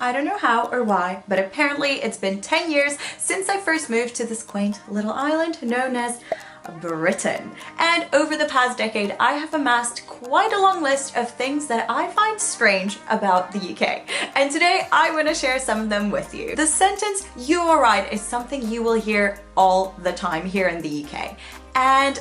I don't know how or why, but apparently it's been 10 years since I first moved to this quaint little island known as Britain. And over the past decade, I have amassed quite a long list of things that I find strange about the UK. And today I want to share some of them with you. The sentence, "you are right," is something you will hear all the time here in the UK. And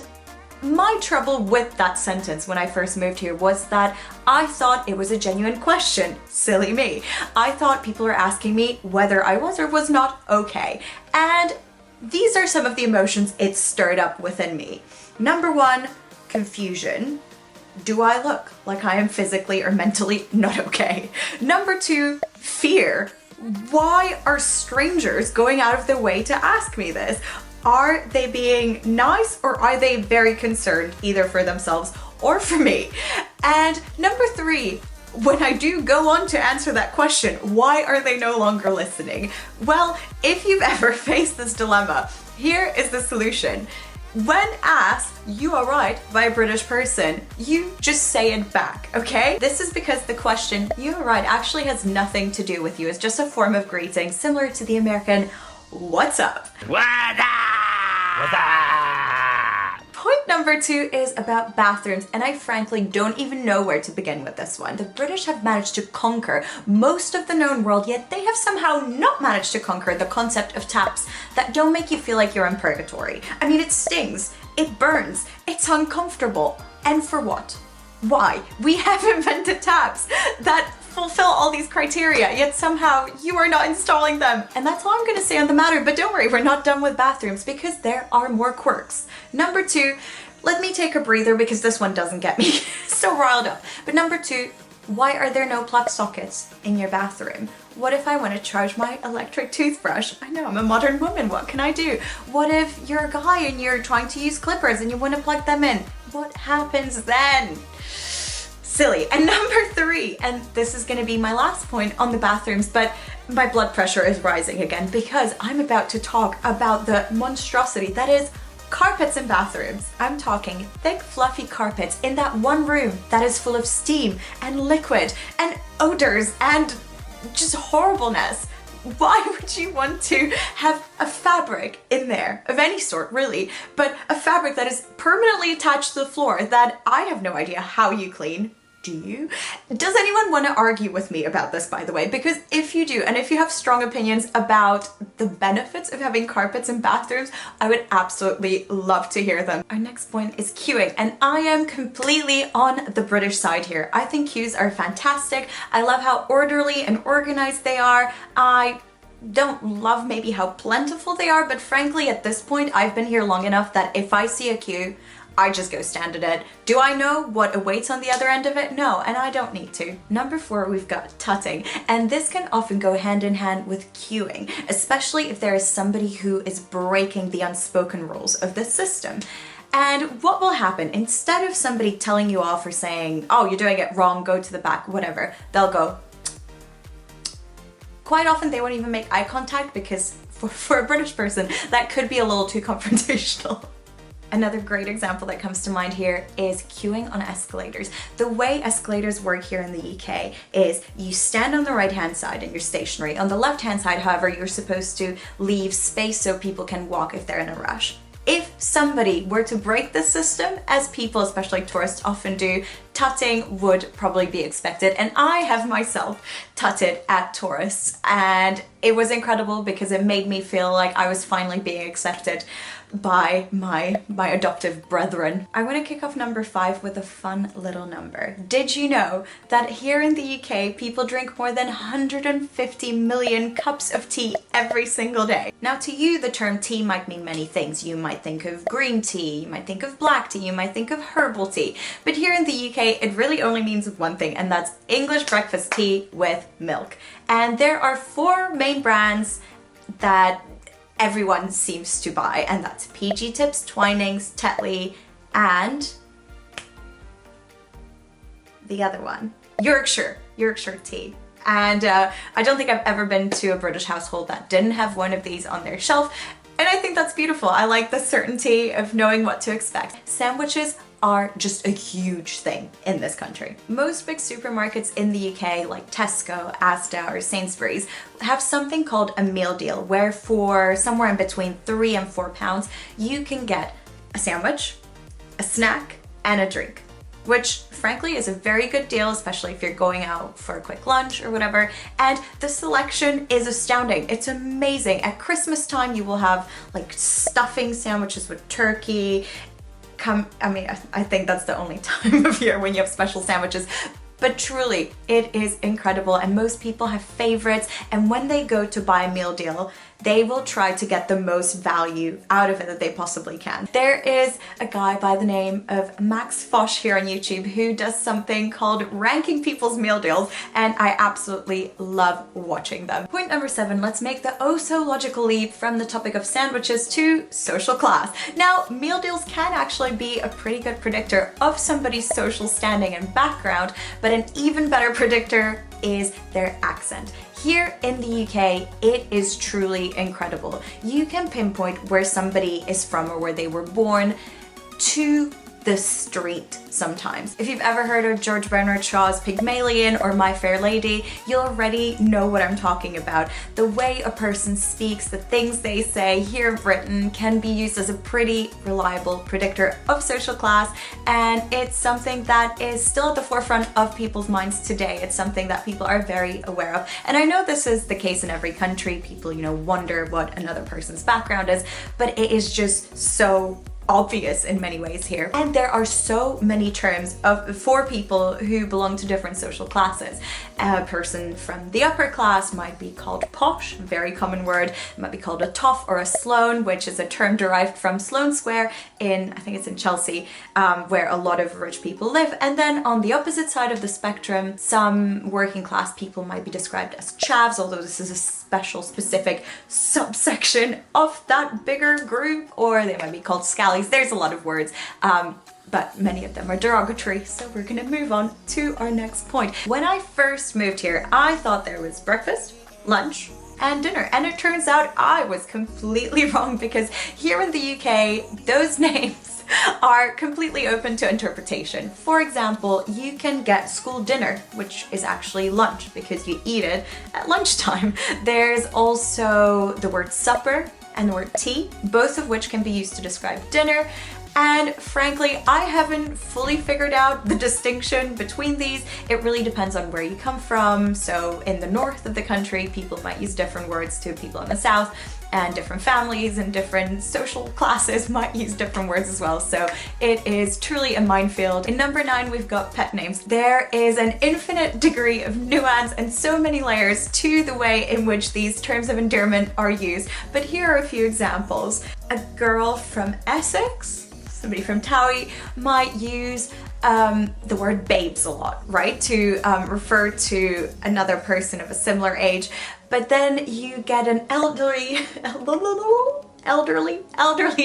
my trouble with that sentence when I first moved here was that I thought it was a genuine question. Silly me. I thought people were asking me whether I was or was not okay. And these are some of the emotions it stirred up within me. Number one, confusion. Do I look like I am physically or mentally not okay? Number two, fear. Why are strangers going out of their way to ask me this? Are they being nice or are they very concerned either for themselves or for me? And number three, when I do go on to answer that question, why are they no longer listening? Well, if you've ever faced this dilemma, here is the solution. When asked, "you are right," by a British person, you just say it back, okay? This is because the question, "you are right," actually has nothing to do with you. It's just a form of greeting similar to the American, "what's up?" What up? What's up? Point number two is about bathrooms, and I frankly don't even know where to begin with this one. The British have managed to conquer most of the known world, yet they have somehow not managed to conquer the concept of taps that don't make you feel like you're in purgatory. I mean, it stings, it burns, it's uncomfortable. And for what? Why? We have invented taps that fulfill all these criteria, yet somehow you are not installing them. And that's all I'm gonna say on the matter, but don't worry, we're not done with bathrooms because there are more quirks. Number two, let me take a breather because this one doesn't get me so riled up. But number two, why are there no plug sockets in your bathroom? What if I want to charge my electric toothbrush? I know, I'm a modern woman, what can I do? What if you're a guy and you're trying to use clippers and you want to plug them in? What happens then? Silly. And number three, and this is going to be my last point on the bathrooms, but my blood pressure is rising again because I'm about to talk about the monstrosity that is carpets in bathrooms. I'm talking thick, fluffy carpets in that one room that is full of steam and liquid and odors and just horribleness. Why would you want to have a fabric in there of any sort, really, but a fabric that is permanently attached to the floor that I have no idea how you clean? Do you? Does anyone want to argue with me about this, by the way? Because if you do, and if you have strong opinions about the benefits of having carpets in bathrooms, I would absolutely love to hear them. Our next point is queuing, and I am completely on the British side here. I think queues are fantastic. I love how orderly and organized they are. I don't love maybe how plentiful they are, but frankly, at this point, I've been here long enough that if I see a queue, I just go stand at it. Do I know what awaits on the other end of it? No, and I don't need to. Number four, we've got tutting, and this can often go hand in hand with queuing, especially if there is somebody who is breaking the unspoken rules of the system. And what will happen, instead of somebody telling you off or saying, "oh, you're doing it wrong, go to the back," whatever, they'll go. Quite often they won't even make eye contact because for a British person, that could be a little too confrontational. Another great example that comes to mind here is queuing on escalators. The way escalators work here in the UK is you stand on the right-hand side and you're stationary. On the left-hand side, however, you're supposed to leave space so people can walk if they're in a rush. If somebody were to break the system, as people, especially tourists, often do, tutting would probably be expected. And I have myself tutted at tourists, and it was incredible because it made me feel like I was finally being accepted by my adoptive brethren. I want to kick off number five with a fun little number. Did you know that here in the UK, people drink more than 150 million cups of tea every single day? Now, to you, the term tea might mean many things. You might think of green tea, you might think of black tea, you might think of herbal tea. But here in the UK, it really only means one thing, and that's English breakfast tea with milk. And there are four main brands that everyone seems to buy, and that's PG Tips, Twinings, Tetley, and the other one, Yorkshire tea. And I don't think I've ever been to a British household that didn't have one of these on their shelf. And I think that's beautiful. I like the certainty of knowing what to expect. Sandwiches are just a huge thing in this country. Most big supermarkets in the UK, like Tesco, Asda, or Sainsbury's, have something called a meal deal, where for somewhere in between £3 and £4, you can get a sandwich, a snack, and a drink, which frankly is a very good deal, especially if you're going out for a quick lunch or whatever. And the selection is astounding. It's amazing. At Christmas time, you will have like stuffing sandwiches with turkey. I think that's the only time of year when you have special sandwiches. But truly, it is incredible, and most people have favorites, and when they go to buy a meal deal, they will try to get the most value out of it that they possibly can. There is a guy by the name of Max Fosh here on YouTube who does something called ranking people's meal deals, and I absolutely love watching them. Point number 7, let's make the oh so logical leap from the topic of sandwiches to social class. Now, meal deals can actually be a pretty good predictor of somebody's social standing and background, but an even better predictor is their accent. Here in the UK, it is truly incredible. You can pinpoint where somebody is from or where they were born to the street sometimes. If you've ever heard of George Bernard Shaw's Pygmalion or My Fair Lady, you'll already know what I'm talking about. The way a person speaks, the things they say here in Britain can be used as a pretty reliable predictor of social class, and it's something that is still at the forefront of people's minds today. It's something that people are very aware of. And I know this is the case in every country. People, wonder what another person's background is, but it is just so obvious in many ways here. And there are so many terms for people who belong to different social classes. A person from the upper class might be called posh, very common word. It might be called a toff or a sloan, which is a term derived from Sloane Square I think it's in Chelsea, where a lot of rich people live. And then on the opposite side of the spectrum, some working class people might be described as chavs, although this is a specific subsection of that bigger group, or they might be called scallies. There's a lot of words, but many of them are derogatory, so we're gonna move on to our next point. When I first moved here, I thought there was breakfast, lunch, and dinner, and it turns out I was completely wrong, because here in the UK, those names are completely open to interpretation. For example, you can get school dinner, which is actually lunch because you eat it at lunchtime. There's also the word supper and the word tea, both of which can be used to describe dinner. And frankly, I haven't fully figured out the distinction between these. It really depends on where you come from. So in the north of the country, people might use different words to people in the south, and different families and different social classes might use different words as well. So it is truly a minefield. In number 9, we've got pet names. There is an infinite degree of nuance and so many layers to the way in which these terms of endearment are used. But here are a few examples. A girl from Essex, somebody from Towie, might use the word babes a lot, right? To refer to another person of a similar age. But then you get an elderly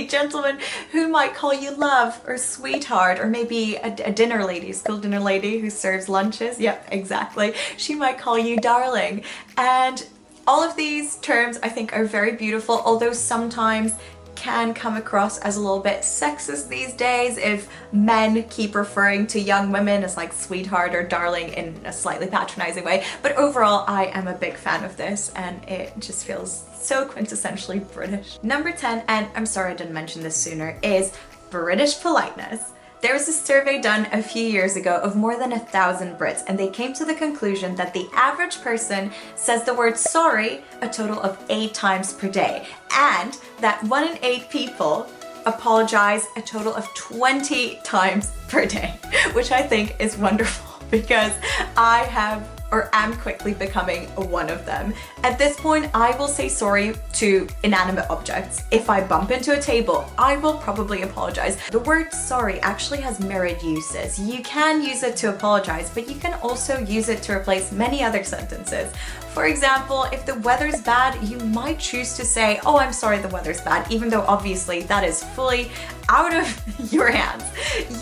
gentleman who might call you love or sweetheart, or maybe a dinner lady, school dinner lady who serves lunches. Yep, exactly. She might call you darling. And all of these terms I think are very beautiful, although sometimes can come across as a little bit sexist these days if men keep referring to young women as like sweetheart or darling in a slightly patronizing way. But overall, I am a big fan of this, and it just feels so quintessentially British. Number 10, and I'm sorry I didn't mention this sooner, is British politeness. There was a survey done a few years ago of more than 1,000 Brits, and they came to the conclusion that the average person says the word sorry a total of 8 times per day, and that 1 in 8 people apologize a total of 20 times per day, which I think is wonderful because I have or am quickly becoming one of them. At this point, I will say sorry to inanimate objects. If I bump into a table, I will probably apologize. The word sorry actually has myriad uses. You can use it to apologize, but you can also use it to replace many other sentences. For example, if the weather's bad, you might choose to say, oh, I'm sorry the weather's bad, even though obviously that is fully out of your hands.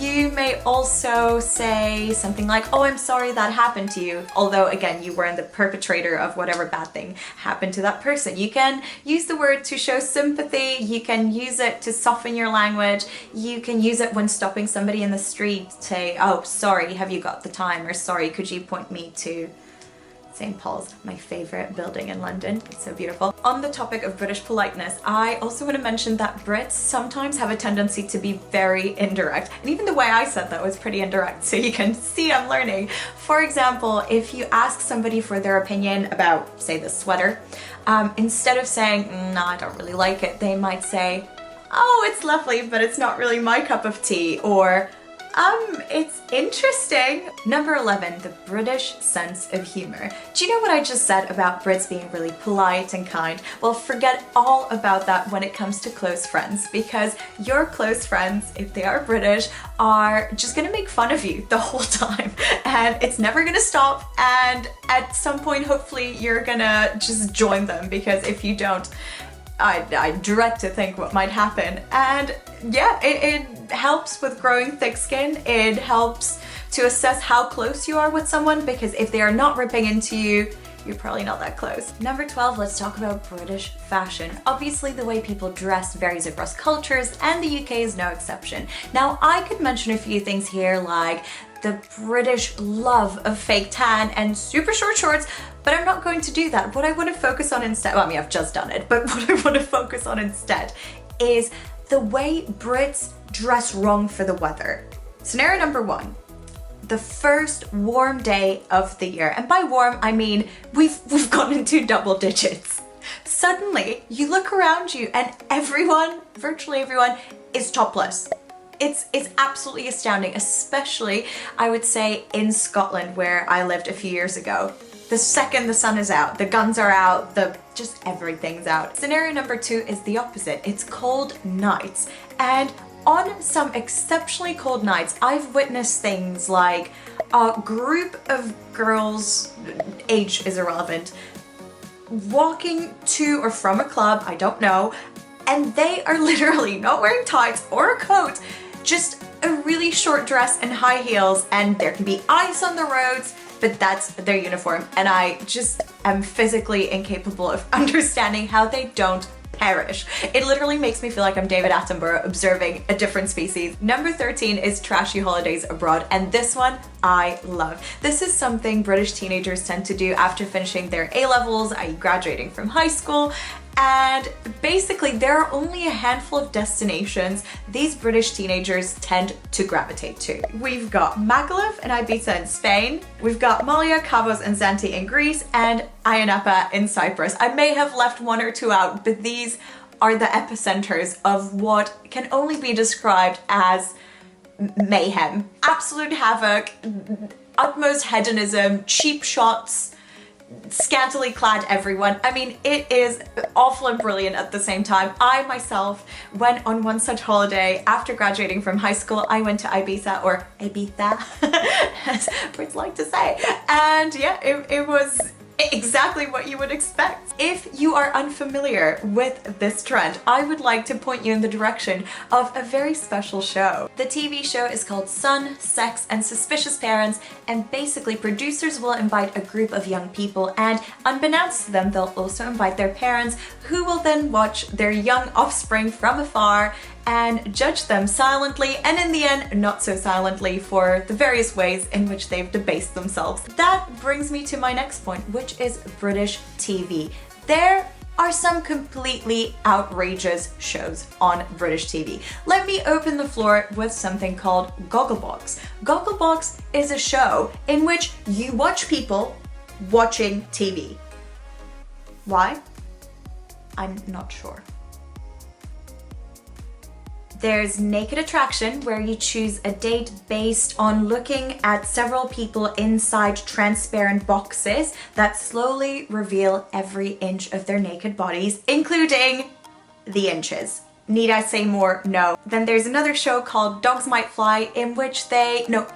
You may also say something like, oh, I'm sorry that happened to you, although again, you weren't the perpetrator of whatever bad thing happened to that person. You can use the word to show sympathy, you can use it to soften your language, you can use it when stopping somebody in the street, say, oh, sorry, have you got the time? Or sorry, could you point me to St. Paul's, my favorite building in London. It's so beautiful. On the topic of British politeness, I also want to mention that Brits sometimes have a tendency to be very indirect. And even the way I said that was pretty indirect, so you can see I'm learning. For example, if you ask somebody for their opinion about, say, the sweater, instead of saying, no, I don't really like it, they might say, oh, it's lovely, but it's not really my cup of tea, or it's interesting. Number 11, the British sense of humor. Do you know what I just said about Brits being really polite and kind? Well, forget all about that when it comes to close friends, because your close friends, if they are British, are just gonna make fun of you the whole time, and it's never gonna stop, and at some point, hopefully, you're gonna just join them, because if you don't, I dread to think what might happen. And yeah, it helps with growing thick skin. It helps to assess how close you are with someone, because if they are not ripping into you, you're probably not that close. Number 12, let's talk about British fashion. Obviously, the way people dress varies across cultures, and the UK is no exception. Now, I could mention a few things here, like the British love of fake tan and super short shorts, but I'm not going to do that. What I want to focus on instead, well, I mean, I've just done it, but what I want to focus on instead is the way Brits dress wrong for the weather. Scenario number 1, the first warm day of the year. And by warm, I mean, we've gone into double digits. Suddenly, you look around you and everyone, virtually everyone, is topless. It's absolutely astounding, especially, I would say, in Scotland, where I lived a few years ago. The second the sun is out, the guns are out, just everything's out. Scenario number 2 is the opposite. It's cold nights. And on some exceptionally cold nights, I've witnessed things like a group of girls, age is irrelevant, walking to or from a club, I don't know, and they are literally not wearing tights or a coat, just a really short dress and high heels, and there can be ice on the roads, but that's their uniform, and I just am physically incapable of understanding how they don't perish. It literally makes me feel like I'm David Attenborough observing a different species. Number 13 is trashy holidays abroad, and this one I love. This is something British teenagers tend to do after finishing their A-levels, i.e. graduating from high school, and basically there are only a handful of destinations these British teenagers tend to gravitate to. We've got Magaluf and Ibiza in Spain, we've got Malia, Kavos and Zante in Greece, and Ayia Napa in Cyprus. I may have left one or two out, but these are the epicenters of what can only be described as mayhem. Absolute havoc, utmost hedonism, cheap shots, scantily clad everyone. I mean, it is awful and brilliant at the same time. I myself went on one such holiday after graduating from high school. I went to Ibiza, or Ibiza, as Brits like to say. And yeah, it was exactly what you would expect. If you are unfamiliar with this trend, I would like to point you in the direction of a very special show. The TV show is called Son, Sex and Suspicious Parents, and basically producers will invite a group of young people, and unbeknownst to them, they'll also invite their parents, who will then watch their young offspring from afar and judge them silently, and in the end, not so silently, for the various ways in which they've debased themselves. That brings me to my next point, which is British TV. There are some completely outrageous shows on British TV. Let me open the floor with something called Gogglebox. Gogglebox is a show in which you watch people watching TV. Why? I'm not sure. There's Naked Attraction, where you choose a date based on looking at several people inside transparent boxes that slowly reveal every inch of their naked bodies, including the inches. Need I say more? No. Then there's another show called Dogs Might Fly, in which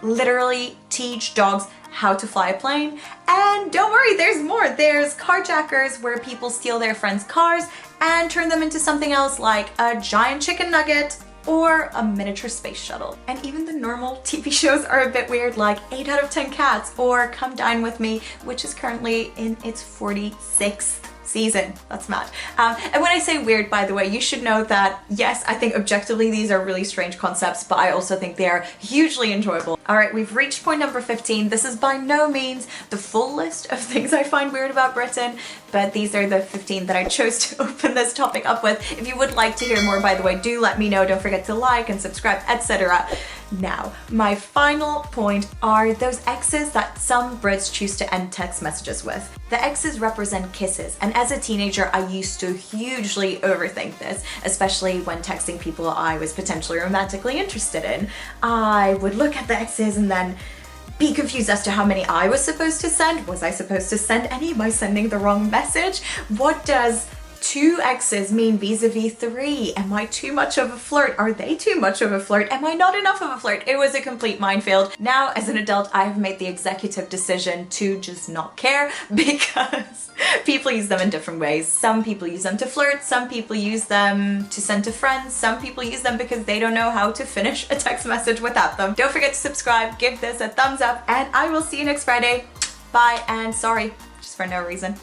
literally teach dogs how to fly a plane. And don't worry, there's more. There's carjackers, where people steal their friends' cars and turn them into something else like a giant chicken nugget or a miniature space shuttle. And even the normal TV shows are a bit weird, like 8 out of 10 Cats or Come Dine With Me, which is currently in its 46th season. That's mad. And when I say weird, by the way, you should know that, yes, I think objectively these are really strange concepts, but I also think they are hugely enjoyable. All right, we've reached point number 15. This is by no means the full list of things I find weird about Britain, but these are the 15 that I chose to open this topic up with. If you would like to hear more, by the way, do let me know. Don't forget to like and subscribe, etc. Now, my final point are those X's that some Brits choose to end text messages with. The X's represent kisses, and as a teenager, I used to hugely overthink this, especially when texting people I was potentially romantically interested in. I would look at the X's and then be confused as to how many I was supposed to send. Was I supposed to send any? Am I sending the wrong message? What does 2 X's mean vis-a-vis 3? Am I too much of a flirt? Are they too much of a flirt? Am I not enough of a flirt? It was a complete minefield. Now, as an adult, I have made the executive decision to just not care, because people use them in different ways. Some people use them to flirt, some people use them to send to friends, some people use them because they don't know how to finish a text message without them. Don't forget to subscribe, give this a thumbs up, and I will see you next Friday. Bye, and sorry, just for no reason.